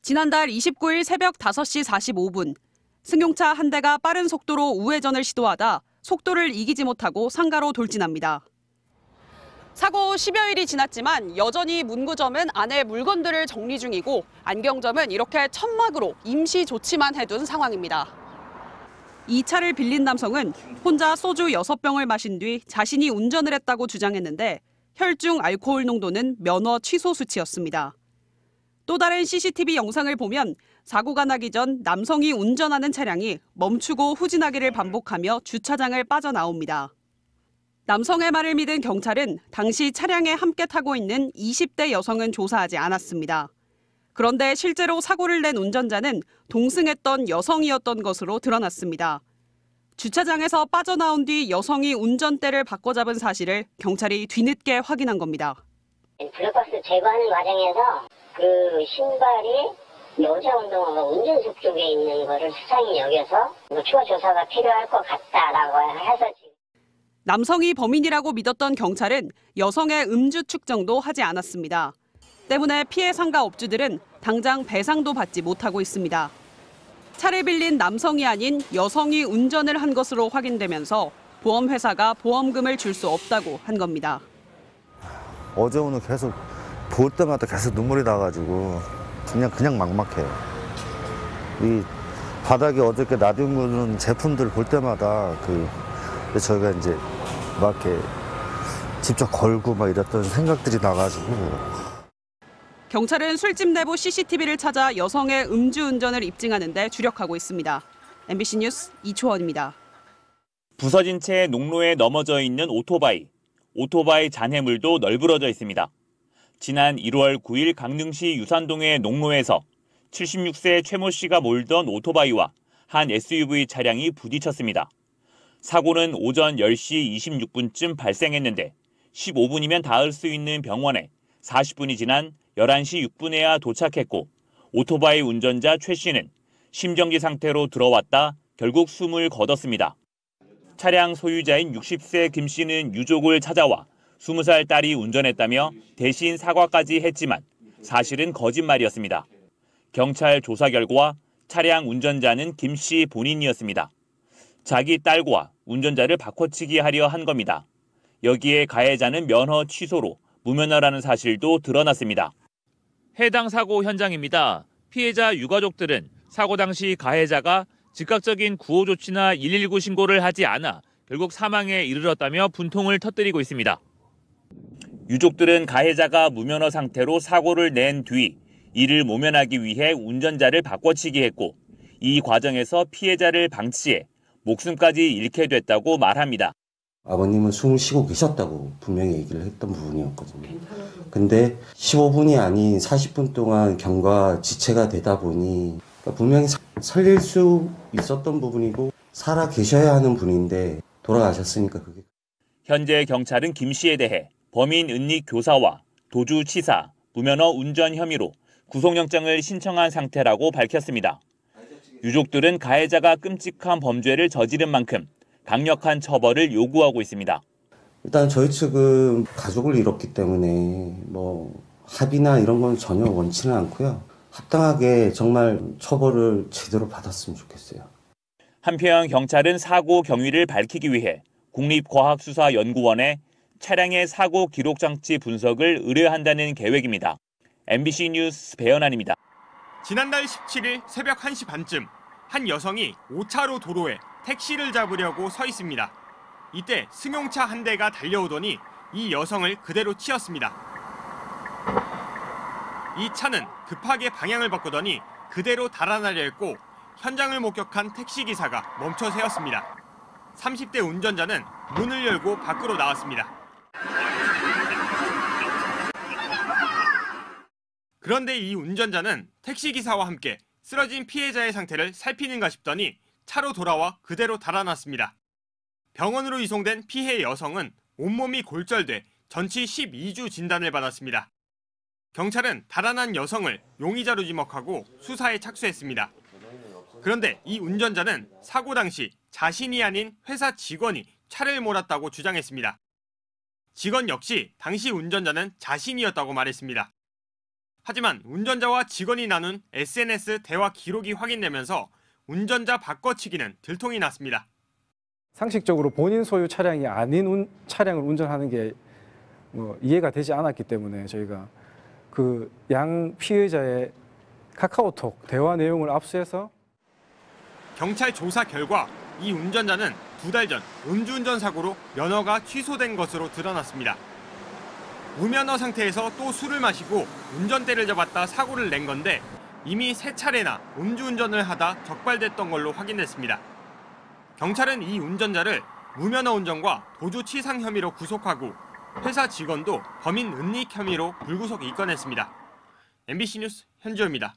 지난달 29일 새벽 5시 45분, 승용차 한 대가 빠른 속도로 우회전을 시도하다 속도를 이기지 못하고 상가로 돌진합니다. 사고 10여일이 지났지만 여전히 문구점은 안에 물건들을 정리 중이고 안경점은 이렇게 천막으로 임시 조치만 해둔 상황입니다. 이 차를 빌린 남성은 혼자 소주 6병을 마신 뒤 자신이 운전을 했다고 주장했는데 혈중 알코올 농도는 면허 취소 수치였습니다. 또 다른 CCTV 영상을 보면 사고가 나기 전 남성이 운전하는 차량이 멈추고 후진하기를 반복하며 주차장을 빠져나옵니다. 남성의 말을 믿은 경찰은 당시 차량에 함께 타고 있는 20대 여성은 조사하지 않았습니다. 그런데 실제로 사고를 낸 운전자는 동승했던 여성이었던 것으로 드러났습니다. 주차장에서 빠져나온 뒤 여성이 운전대를 바꿔잡은 사실을 경찰이 뒤늦게 확인한 겁니다. 블랙박스 제거하는 과정에서 그 신발이 여자 운동화가 운전석 쪽에 있는 거를 수상히 여겨서 추가 조사가 필요할 것 같다라고 해서 지금. 남성이 범인이라고 믿었던 경찰은 여성의 음주 측정도 하지 않았습니다. 때문에 피해 상가 업주들은 당장 배상도 받지 못하고 있습니다. 차를 빌린 남성이 아닌 여성이 운전을 한 것으로 확인되면서 보험회사가 보험금을 줄 수 없다고 한 겁니다. 어제 오늘 계속 볼 때마다 계속 눈물이 나가지고 그냥 막막해요. 이 바닥에 어저께 놔둔 제품들 볼 때마다 저희가 이제 막 이렇게 직접 걸고 막 이랬던 생각들이 나가지고. 경찰은 술집 내부 CCTV를 찾아 여성의 음주운전을 입증하는 데 주력하고 있습니다. MBC 뉴스 이초원입니다. 부서진 채 농로에 넘어져 있는 오토바이. 오토바이 잔해물도 널브러져 있습니다. 지난 1월 9일 강릉시 유산동의 농로에서 76세 최모 씨가 몰던 오토바이와 한 SUV 차량이 부딪혔습니다. 사고는 오전 10시 26분쯤 발생했는데 15분이면 닿을 수 있는 병원에 40분이 지난 11시 6분에야 도착했고 오토바이 운전자 최 씨는 심정지 상태로 들어왔다 결국 숨을 거뒀습니다. 차량 소유자인 60세 김 씨는 유족을 찾아와 20살 딸이 운전했다며 대신 사과까지 했지만 사실은 거짓말이었습니다. 경찰 조사 결과 차량 운전자는 김 씨 본인이었습니다. 자기 딸과 운전자를 바꿔치기 하려 한 겁니다. 여기에 가해자는 면허 취소로 무면허라는 사실도 드러났습니다. 해당 사고 현장입니다. 피해자 유가족들은 사고 당시 가해자가 즉각적인 구호 조치나 119 신고를 하지 않아 결국 사망에 이르렀다며 분통을 터뜨리고 있습니다. 유족들은 가해자가 무면허 상태로 사고를 낸 뒤 이를 모면하기 위해 운전자를 바꿔치기 했고 이 과정에서 피해자를 방치해 목숨까지 잃게 됐다고 말합니다. 아버님은 숨을 쉬고 계셨다고 분명히 얘기를 했던 부분이었거든요. 근데 15분이 아닌 40분 동안 경과 지체가 되다 보니 분명히 살릴 수 있었던 부분이고 살아 계셔야 하는 분인데 돌아가셨으니까 그게. 현재 경찰은 김 씨에 대해 범인 은닉 교사와 도주치사, 무면허 운전 혐의로 구속영장을 신청한 상태라고 밝혔습니다. 유족들은 가해자가 끔찍한 범죄를 저지른 만큼 강력한 처벌을 요구하고 있습니다. 일단 저희 측은 가족을 잃었기 때문에 합의나 이런 건 전혀 원치는 않고요. 합당하게 정말 처벌을 제대로 받았으면 좋겠어요. 한편 경찰은 사고 경위를 밝히기 위해 국립과학수사연구원에 차량의 사고 기록 장치 분석을 의뢰한다는 계획입니다. MBC 뉴스 배현환입니다. 지난달 17일 새벽 1시 반쯤 한 여성이 5차로 도로에 택시를 잡으려고 서 있습니다. 이때 승용차 한 대가 달려오더니 이 여성을 그대로 치었습니다. 이 차는 급하게 방향을 바꾸더니 그대로 달아나려 했고 현장을 목격한 택시기사가 멈춰 세웠습니다. 30대 운전자는 문을 열고 밖으로 나왔습니다. 그런데 이 운전자는 택시기사와 함께 쓰러진 피해자의 상태를 살피는가 싶더니 차로 돌아와 그대로 달아났습니다. 병원으로 이송된 피해 여성은 온몸이 골절돼 전치 12주 진단을 받았습니다. 경찰은 달아난 여성을 용의자로 지목하고 수사에 착수했습니다. 그런데 이 운전자는 사고 당시 자신이 아닌 회사 직원이 차를 몰았다고 주장했습니다. 직원 역시 당시 운전자는 자신이었다고 말했습니다. 하지만 운전자와 직원이 나눈 SNS 대화 기록이 확인되면서 운전자 바꿔치기는 들통이 났습니다. 상식적으로 본인 소유 차량이 아닌 차량을 운전하는 게 이해가 되지 않았기 때문에 저희가 그 양 피해자의 카카오톡 대화 내용을 압수해서 경찰 조사 결과 이 운전자는 2달 전 음주운전 사고로 면허가 취소된 것으로 드러났습니다. 무면허 상태에서 또 술을 마시고 운전대를 잡았다 사고를 낸 건데 이미 3차례나 음주운전을 하다 적발됐던 걸로 확인됐습니다. 경찰은 이 운전자를 무면허 운전과 도주치상 혐의로 구속하고 회사 직원도 범인 은닉 혐의로 불구속 입건했습니다. MBC 뉴스 현주호입니다.